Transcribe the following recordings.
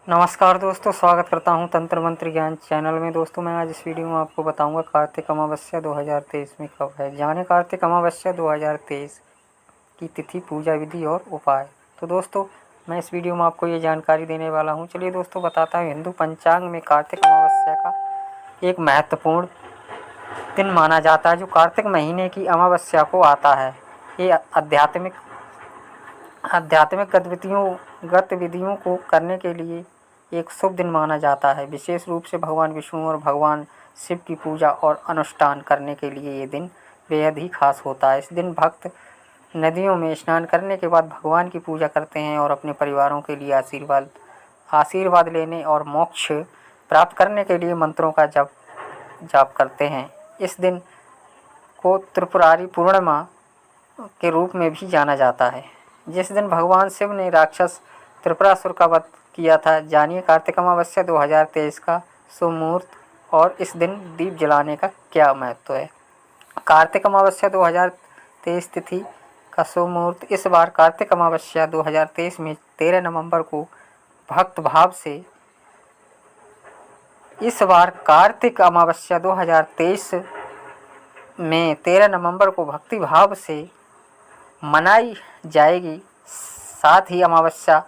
नमस्कार दोस्तों, स्वागत करता हूं तंत्र मंत्र ज्ञान चैनल में। दोस्तों मैं आज इस वीडियो में आपको बताऊंगा कार्तिक अमावस्या 2023 में कब है। जाने कार्तिक अमावस्या 2023 की तिथि, पूजा विधि और उपाय। तो दोस्तों मैं इस वीडियो में आपको ये जानकारी देने वाला हूं। चलिए दोस्तों बताता हूँ। हिंदू पंचांग में कार्तिक अमावस्या का एक महत्वपूर्ण दिन माना जाता है जो कार्तिक महीने की अमावस्या को आता है। ये आध्यात्मिक गतिविधियों को करने के लिए एक शुभ दिन माना जाता है। विशेष रूप से भगवान विष्णु और भगवान शिव की पूजा और अनुष्ठान करने के लिए ये दिन बेहद ही खास होता है। इस दिन भक्त नदियों में स्नान करने के बाद भगवान की पूजा करते हैं और अपने परिवारों के लिए आशीर्वाद लेने और मोक्ष प्राप्त करने के लिए मंत्रों का जाप करते हैं। इस दिन को त्रिपुरारी पूर्णिमा के रूप में भी जाना जाता है, जिस दिन भगवान शिव ने राक्षस त्रिपुरासुर का वध किया था। जानिए कार्तिक अमावस्या 2023 का शुभ मुहूर्त और इस दिन दीप जलाने का क्या महत्व है। कार्तिक अमावस्या 2023 तिथि का शुभ मुहूर्त। इस बार कार्तिक अमावस्या 2023 में 13 नवंबर को भक्त भाव से इस बार कार्तिक अमावस्या 2023 में 13 नवंबर को भक्ति भाव से मनाई जाएगी। साथ ही अमावस्या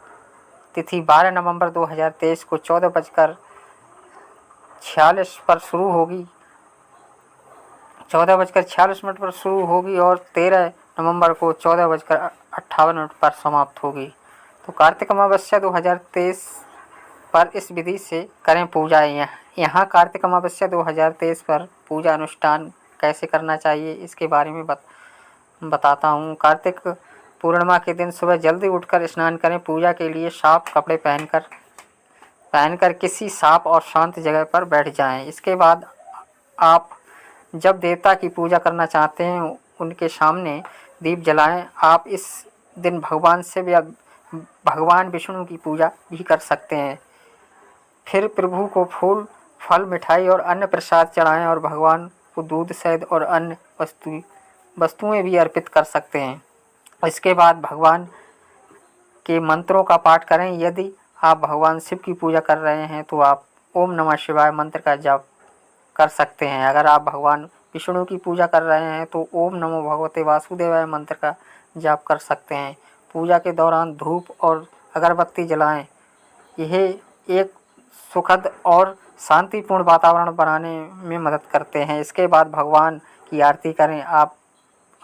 तिथि 12 नवंबर 2023 को 14:46 पर शुरू होगी 14:46 पर शुरू होगी और 13 नवंबर को 14:58 पर समाप्त होगी। तो कार्तिक अमावस्या 2023 पर इस विधि से करें पूजा। यहाँ कार्तिक अमावस्या 2023 पर पूजा अनुष्ठान कैसे करना चाहिए इसके बारे में बताता हूँ। कार्तिक पूर्णिमा के दिन सुबह जल्दी उठकर स्नान करें। पूजा के लिए साफ कपड़े पहनकर किसी साफ और शांत जगह पर बैठ जाएं। इसके बाद आप जब देवता की पूजा करना चाहते हैं उनके सामने दीप जलाएं। आप इस दिन भगवान शिव या भगवान विष्णु की पूजा भी कर सकते हैं। फिर प्रभु को फूल, फल, मिठाई और अन्य प्रसाद चढ़ाएं और भगवान को दूध, शहद और अन्य वस्तुएं भी अर्पित कर सकते हैं। इसके बाद भगवान के मंत्रों का पाठ करें। यदि आप भगवान शिव की पूजा कर रहे हैं तो आप ओम नमः शिवाय मंत्र का जाप कर सकते हैं। अगर आप भगवान विष्णु की पूजा कर रहे हैं तो ओम नमो भगवते वासुदेवाय मंत्र का जाप कर सकते हैं। पूजा के दौरान धूप और अगरबत्ती जलाएं। यह एक सुखद और शांतिपूर्ण वातावरण बनाने में मदद करते हैं। इसके बाद भगवान की आरती करें।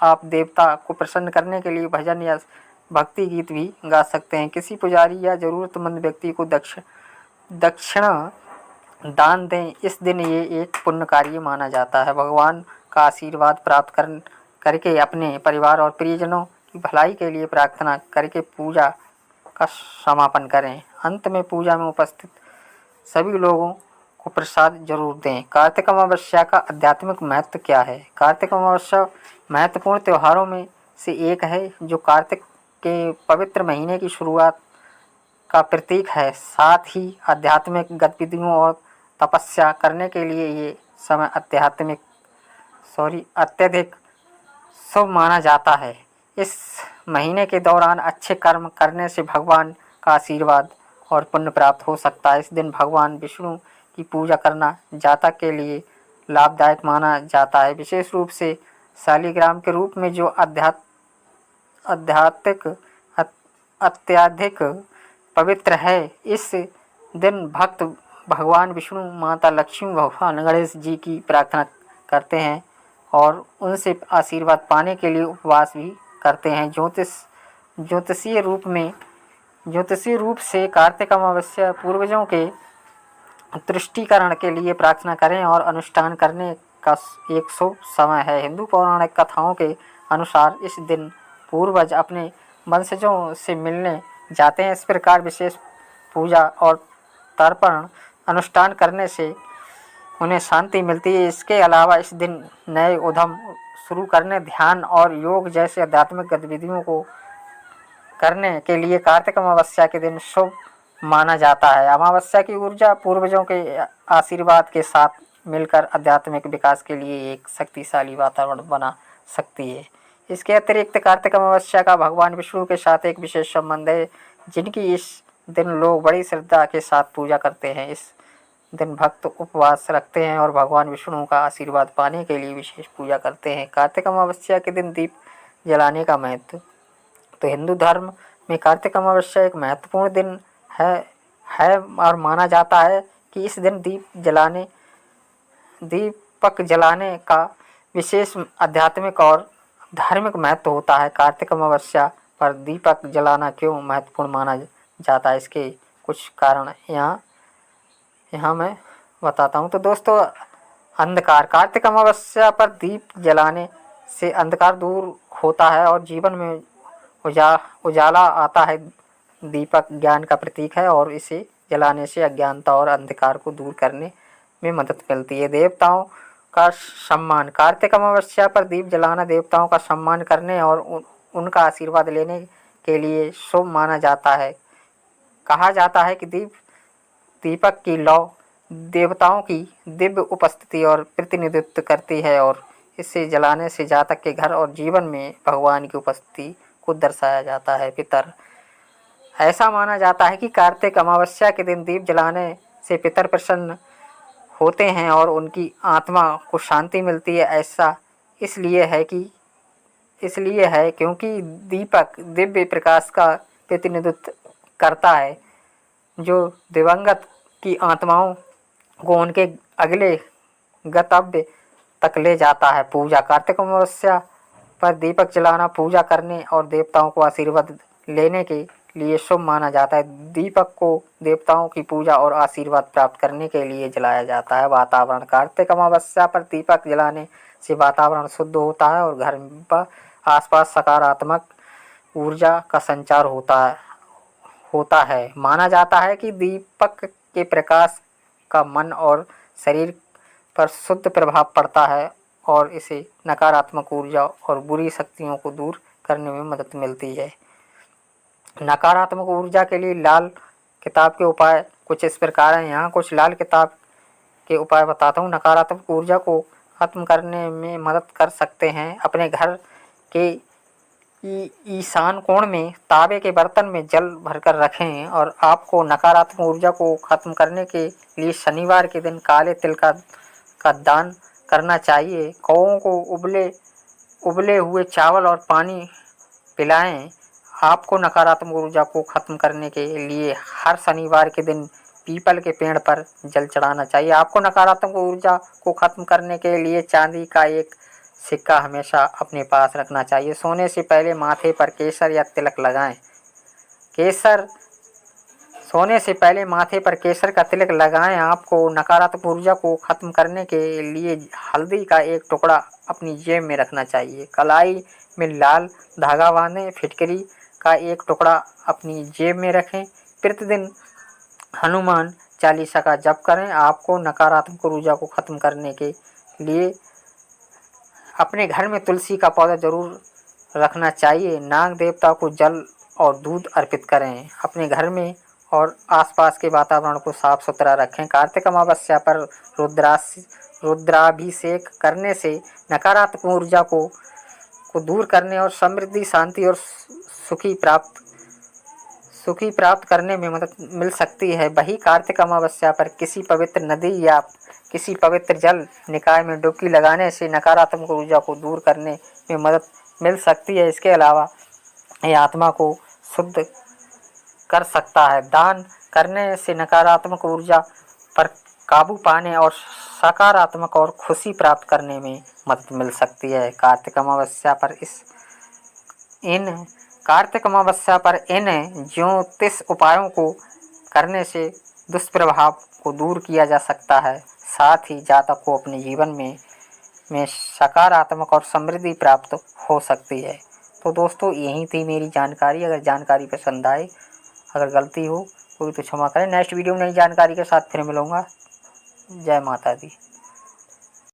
आप देवता को प्रसन्न करने के लिए भजन या भक्ति गीत भी गा सकते हैं। किसी पुजारी या ज़रूरतमंद व्यक्ति को दक्षिणा दान दें। इस दिन ये एक पुण्य कार्य माना जाता है। भगवान का आशीर्वाद प्राप्त करके अपने परिवार और प्रियजनों की भलाई के लिए प्रार्थना करके पूजा का समापन करें। अंत में पूजा में उपस्थित सभी लोगों को प्रसाद जरूर दें। कार्तिक अमावस्या का आध्यात्मिक महत्व क्या है। कार्तिक अमावस्या महत्वपूर्ण त्योहारों में से एक है जो कार्तिक के पवित्र महीने की शुरुआत का प्रतीक है। साथ ही आध्यात्मिक गतिविधियों और तपस्या करने के लिए ये समय अत्यधिक शुभ माना जाता है। इस महीने के दौरान अच्छे कर्म करने से भगवान का आशीर्वाद और पुण्य प्राप्त हो सकता है। इस दिन भगवान विष्णु की पूजा करना जातक के लिए लाभदायक माना जाता है। विशेष रूप से शालिग्राम के रूप में जो अत्यधिक पवित्र है। इस दिन भक्त भगवान विष्णु, माता लक्ष्मी, भगवान गणेश जी की प्रार्थना करते हैं और उनसे आशीर्वाद पाने के लिए उपवास भी करते हैं। ज्योतिषीय रूप से कार्तिक अमावस्या पूर्वजों के तुष्टीकरण के लिए प्रार्थना करें और अनुष्ठान करने का एक शुभ समय है। हिंदू पौराणिक कथाओं के अनुसार इस दिन पूर्वज अपने वंशजों से मिलने जाते हैं। इस प्रकार विशेष पूजा और तर्पण अनुष्ठान करने से उन्हें शांति मिलती है। इसके अलावा इस दिन नए उद्यम शुरू करने, ध्यान और योग जैसे आध्यात्मिक गतिविधियों को करने के लिए कार्तिक अमावस्या के दिन शुभ माना जाता है। अमावस्या की ऊर्जा पूर्वजों के आशीर्वाद के साथ मिलकर आध्यात्मिक विकास के लिए एक शक्तिशाली वातावरण बना सकती है। इसके अतिरिक्त कार्तिक अमावस्या का भगवान विष्णु के साथ एक विशेष संबंध है, जिनकी इस दिन लोग बड़ी श्रद्धा के साथ पूजा करते हैं। इस दिन भक्त उपवास रखते हैं और भगवान विष्णु का आशीर्वाद पाने के लिए विशेष पूजा करते हैं। कार्तिक अमावस्या के दिन दीप जलाने का महत्व। तो हिंदू धर्म में कार्तिक अमावस्या एक महत्वपूर्ण दिन है और माना जाता है कि इस दिन दीपक जलाने का विशेष आध्यात्मिक और धार्मिक महत्व होता है। कार्तिक अमावस्या पर दीपक जलाना क्यों महत्वपूर्ण माना जाता है, इसके कुछ कारण यहाँ मैं बताता हूँ। तो दोस्तों, अंधकार। कार्तिक अमावस्या पर दीप जलाने से अंधकार दूर होता है और जीवन में उजाला आता है। दीपक ज्ञान का प्रतीक है और इसे जलाने से अज्ञानता और अंधकार को दूर करने में मदद मिलती है। देवताओं का सम्मान। कार्तिक अमावस्या पर दीप जलाना देवताओं का सम्मान करने और उनका आशीर्वाद लेने के लिए शुभ माना जाता है। कहा जाता है कि दीपक की लौ देवताओं की दिव्य उपस्थिति और प्रतिनिधित्व करती है और इसे जलाने से जातक के घर और जीवन में भगवान की उपस्थिति को दर्शाया जाता है। पितर। ऐसा माना जाता है कि कार्तिक अमावस्या के दिन दीप जलाने से पितर प्रसन्न होते हैं और उनकी आत्मा को शांति मिलती है। ऐसा इसलिए है क्योंकि दीपक दिव्य प्रकाश का प्रतिनिधित्व करता है जो दिवंगत की आत्माओं को उनके अगले गंतव्य तक ले जाता है। पूजा। कार्तिक अमावस्या पर दीपक जलाना पूजा करने और देवताओं को आशीर्वाद लेने के लिए शुभ माना जाता है। दीपक को देवताओं की पूजा और आशीर्वाद प्राप्त करने के लिए जलाया जाता है। वातावरण। कार्तिक अमावस्या पर दीपक जलाने से वातावरण शुद्ध होता है और घर पर आसपास सकारात्मक ऊर्जा का संचार होता है। माना जाता है कि दीपक के प्रकाश का मन और शरीर पर शुद्ध प्रभाव पड़ता है और इसे नकारात्मक ऊर्जा और बुरी शक्तियों को दूर करने में मदद मिलती है। नकारात्मक ऊर्जा के लिए लाल किताब के उपाय कुछ इस प्रकार हैं। यहाँ कुछ लाल किताब के उपाय बताता हूँ। नकारात्मक ऊर्जा को खत्म करने में मदद कर सकते हैं। अपने घर के ईशान कोण में तांबे के बर्तन में जल भरकर रखें और आपको नकारात्मक ऊर्जा को खत्म करने के लिए शनिवार के दिन काले तिल का दान करना चाहिए। कौओं को उबले हुए चावल और पानी पिलाएं। आपको नकारात्मक ऊर्जा को खत्म करने के लिए हर शनिवार के दिन पीपल के पेड़ पर जल चढ़ाना चाहिए। आपको नकारात्मक ऊर्जा को खत्म करने के लिए चांदी का एक सिक्का हमेशा अपने पास रखना चाहिए। सोने से पहले माथे पर केसर या तिलक लगाएं। सोने से पहले माथे पर केसर का तिलक लगाएं। आपको नकारात्मक ऊर्जा को खत्म करने के लिए हल्दी का एक टुकड़ा अपनी जेब में रखना चाहिए। कलाई में लाल धागा बांधें। फिटकरी का एक टुकड़ा अपनी जेब में रखें। प्रतिदिन हनुमान चालीसा का जप करें। आपको नकारात्मक ऊर्जा को खत्म करने के लिए अपने घर में तुलसी का पौधा जरूर रखना चाहिए। नाग देवता को जल और दूध अर्पित करें। अपने घर में और आसपास के वातावरण को साफ सुथरा रखें। कार्तिक अमावस्या पर रुद्राभिषेक करने से नकारात्मक ऊर्जा को दूर करने और समृद्धि, शांति और सुखी प्राप्त करने में मदद मिल सकती है। वही कार्तिक अमावस्या पर किसी पवित्र नदी या किसी पवित्र जल निकाय में डुबकी लगाने से नकारात्मक ऊर्जा को दूर करने में मदद मिल सकती है। इसके अलावा यह आत्मा को शुद्ध कर सकता है। दान करने से नकारात्मक ऊर्जा पर काबू पाने और सकारात्मक और खुशी प्राप्त करने में मदद मिल सकती है। कार्तिक अमावस्या पर इन ज्योतिष उपायों को करने से दुष्प्रभाव को दूर किया जा सकता है। साथ ही जातक को अपने जीवन में सकारात्मक और समृद्धि प्राप्त हो सकती है। तो दोस्तों, यही थी मेरी जानकारी। अगर जानकारी पसंद आए, अगर गलती हो कोई तो क्षमा करें। नेक्स्ट वीडियो में नई जानकारी के साथ फिर मिलूँगा। जय माता दी।